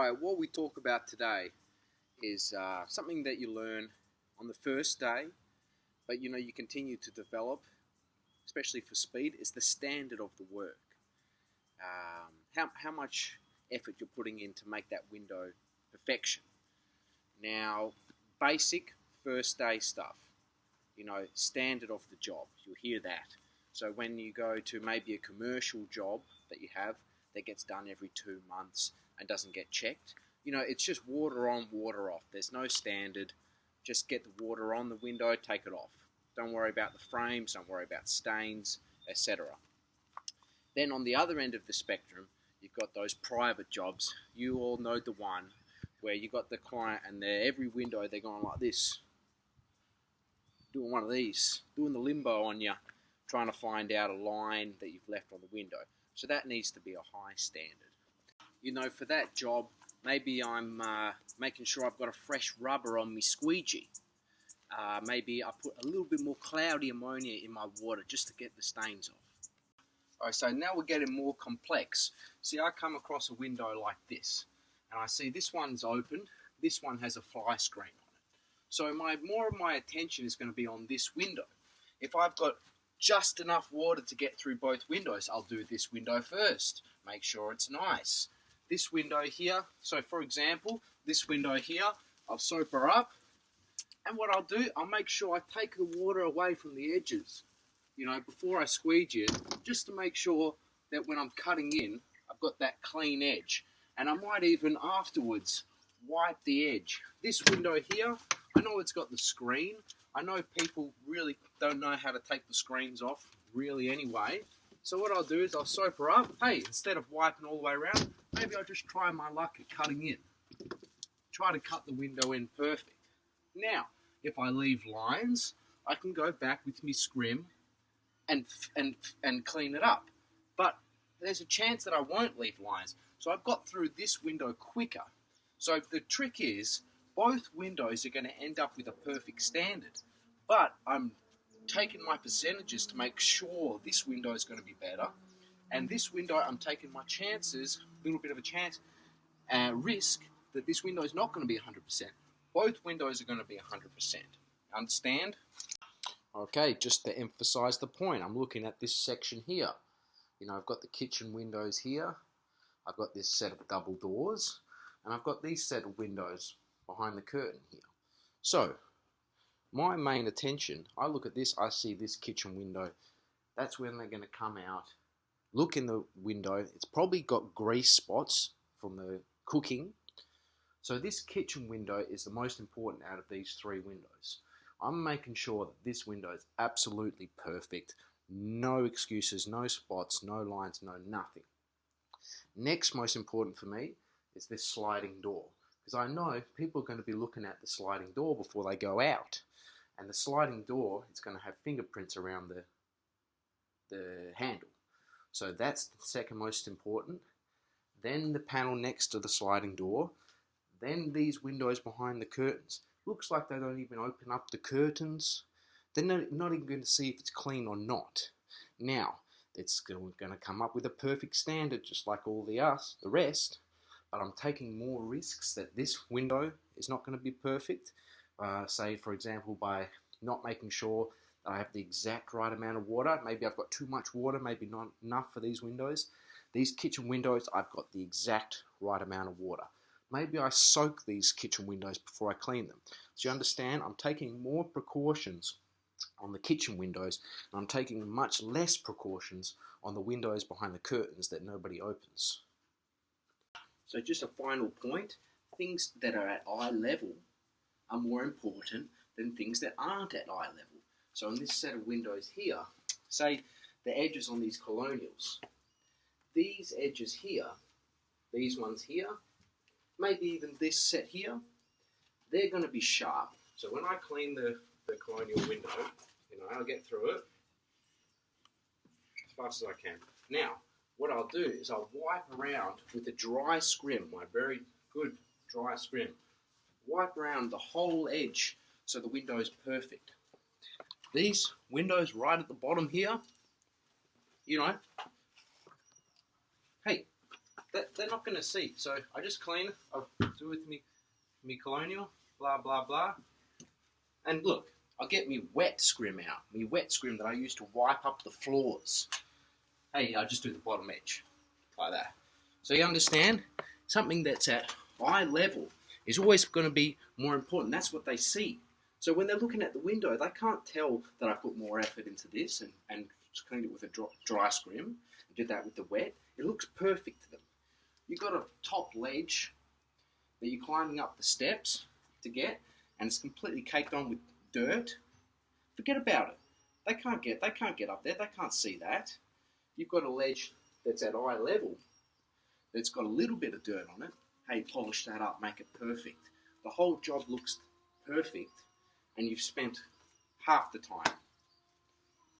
Alright, what we talk about today is something that you learn on the first day, but you continue to develop, especially for speed, is the standard of the work. How much effort you're putting in to make that window perfection. Now, basic first day stuff, standard of the job, you'll hear that. So when you go to maybe a commercial job that you have that gets done every 2 months and doesn't get checked, it's just water on, water off. There's no standard. Just get the water on the window, take it off. Don't worry about the frames, don't worry about stains, etc. Then on the other end of the spectrum, you've got those private jobs. You all know the one where you got the client and every window they're going like this, doing one of these, doing the limbo on you, trying to find out a line that you've left on the window. So that needs to be a high standard. For that job, maybe I'm making sure I've got a fresh rubber on my squeegee. Maybe I put a little bit more cloudy ammonia in my water just to get the stains off. Alright, so now we're getting more complex. See, I come across a window like this, and I see this one's open, this one has a fly screen on it. So more of my attention is going to be on this window. If I've got just enough water to get through both windows, I'll do this window first. Make sure it's nice. This window here, so for example, this window here, I'll soap her up. And what I'll do, I'll make sure I take the water away from the edges, before I squeegee it, just to make sure that when I'm cutting in, I've got that clean edge. And I might even afterwards wipe the edge. This window here, I know it's got the screen. I know people really don't know how to take the screens off, really anyway. So what I'll do is I'll soap her up. Hey, instead of wiping all the way around, maybe I'll just try my luck at cutting in. Try to cut the window in perfect. Now, if I leave lines, I can go back with my scrim and clean it up. But there's a chance that I won't leave lines. So I've got through this window quicker. So the trick is, both windows are going to end up with a perfect standard. But I'm taking my percentages to make sure this window is going to be better. And this window, I'm taking my chances, a little bit of a chance, risk that this window is not going to be 100%. Both windows are going to be 100%. Understand? Okay, just to emphasize the point, I'm looking at this section here. I've got the kitchen windows here. I've got this set of double doors. And I've got these set of windows behind the curtain here. So, my main attention, I look at this, I see this kitchen window. That's when they're going to come out. Look in the window. It's probably got grease spots from the cooking. So this kitchen window is the most important out of these three windows. I'm making sure that this window is absolutely perfect. No excuses, no spots, no lines, no nothing. Next most important for me is this sliding door. Because I know people are going to be looking at the sliding door before they go out. And the sliding door is going to have fingerprints around the handle. So that's the second most important. Then the panel next to the sliding door. Then these windows behind the curtains. Looks like they don't even open up the curtains. They're not even going to see if it's clean or not. Now, it's going to come up with a perfect standard just like all the rest. But I'm taking more risks that this window is not going to be perfect. Say, for example, by not making sure that I have the exact right amount of water. Maybe I've got too much water, maybe not enough for these windows. These kitchen windows, I've got the exact right amount of water. Maybe I soak these kitchen windows before I clean them. So you understand, I'm taking more precautions on the kitchen windows, and I'm taking much less precautions on the windows behind the curtains that nobody opens. So just a final point, things that are at eye level are more important than things that aren't at eye level. So in this set of windows here, say the edges on these colonials, these edges here, these ones here, maybe even this set here, they're going to be sharp. So when I clean the colonial window, I'll get through it as fast as I can. Now, what I'll do is I'll wipe around with a dry scrim, my very good dry scrim. Wipe around the whole edge so the window is perfect. These windows right at the bottom here, hey, they're not going to see. So I just clean it. I do it with me Colonial, blah, blah, blah. And look, I get me wet scrim out. Me wet scrim that I use to wipe up the floors. Hey, I just do the bottom edge, like that. So you understand? Something that's at eye level is always going to be more important. That's what they see. So when they're looking at the window, they can't tell that I put more effort into this and cleaned it with a dry scrim and did that with the wet. It looks perfect to them. You've got a top ledge that you're climbing up the steps to get, and it's completely caked on with dirt. Forget about it. They can't get up there. They can't see that. You've got a ledge that's at eye level that's got a little bit of dirt on it. Hey, polish that up, make it perfect. The whole job looks perfect, and you've spent half the time